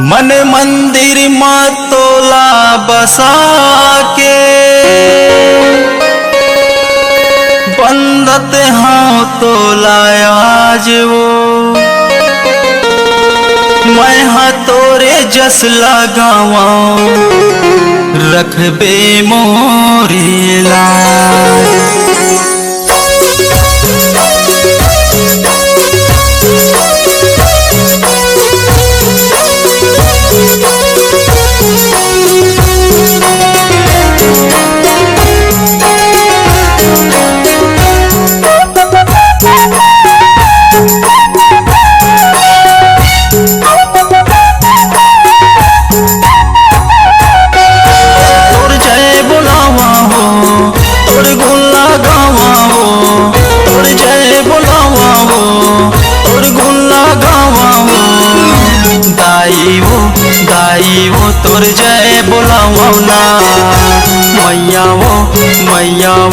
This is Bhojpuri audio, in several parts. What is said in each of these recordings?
मन मंदिर माँ तोला बसा के बंदत हाँ तोला आज वो मैं हाँ तोरे जस लगावा रखबे मोरी लाज। दाई वो तोर जय बोलावो ना मैया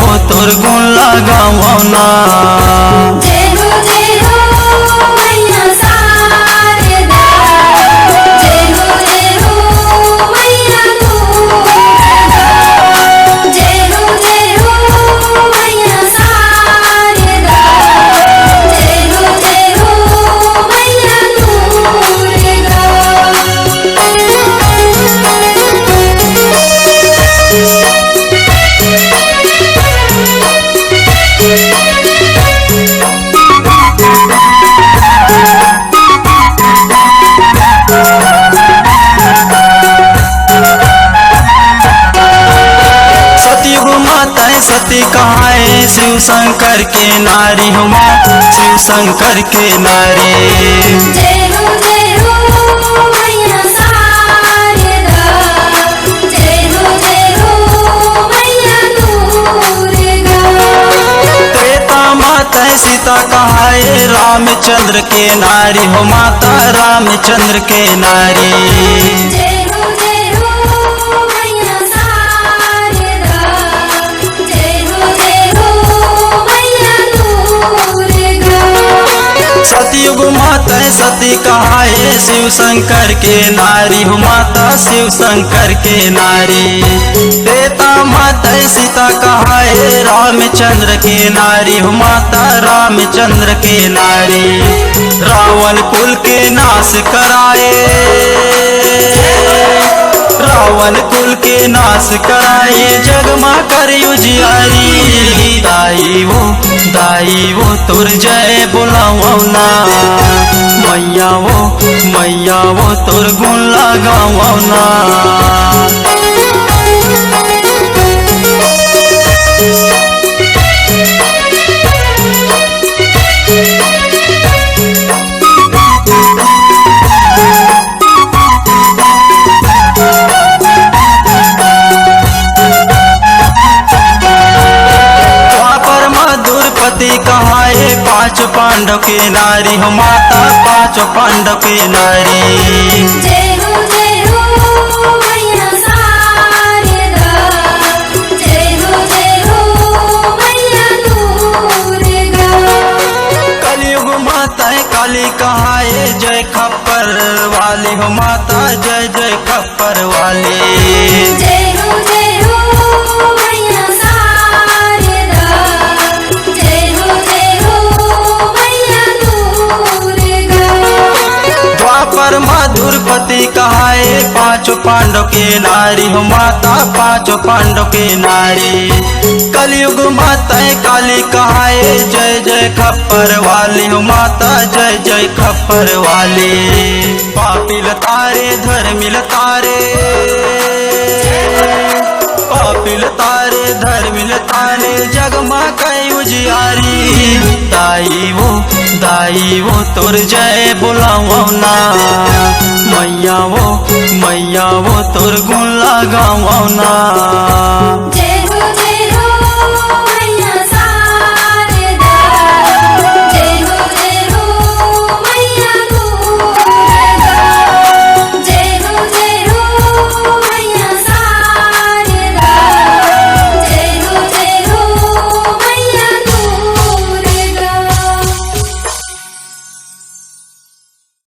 वो तोर गुण लगावो ना। जय हो मैया शारदा, जय हो मैया दुर्गा, जय हो मैया शारदा, जय हो मैया दुर्गा। सती कहाए शिव शंकर के नारी हो माँ शिव शंकर के नारी। जय हो मैया शारदा, जय हो मैया दुर्गा। त्रेता माता सीता कहाए रामचंद्र के नारी हो माता रामचंद्र के नारी। जय हो मैया शारदा, जय हो मैया दुर्गा। सतयुग माता सती कहाए शिव शंकर के नारी हो माता शिव शंकर के नारी। त्रेता माता सीता कहाए रामचंद्र के नारी हो माता रामचंद्र के नारी। रावण कुल के नाश कराए रावण कुल के नाश कराए जगमा कर उजियारी। दाई वो तोर जय बोलावो ना मैया वो तोर गुण लगावो ना। कहाए पांच पांडव के नारी हो माता पांच पांडव के नारी। जय हो मैया शारदा, जय हो मैया दुर्गा। कलयुग माता काली कहाए जय खप्पर वाली हो माता जय जय खप्पर वाली। जय हो मैया शारदा, जय हो मैया दुर्गा। द्वापर मधुरपति कहाए पांचों पांडव के नारी हो माता पांचों पांडव के नारी। कलयुग माता काली कहाए जय जय खप्पर वाली हो माता जय जय खप्पर वाली। पापिल तारे धर्मिल तारे पापिल तारे धर्मिल तारे जगमा कई उजियारी। दाई वो तोर जय बोलावो ना मैया वो तोर गुण लगावो ना।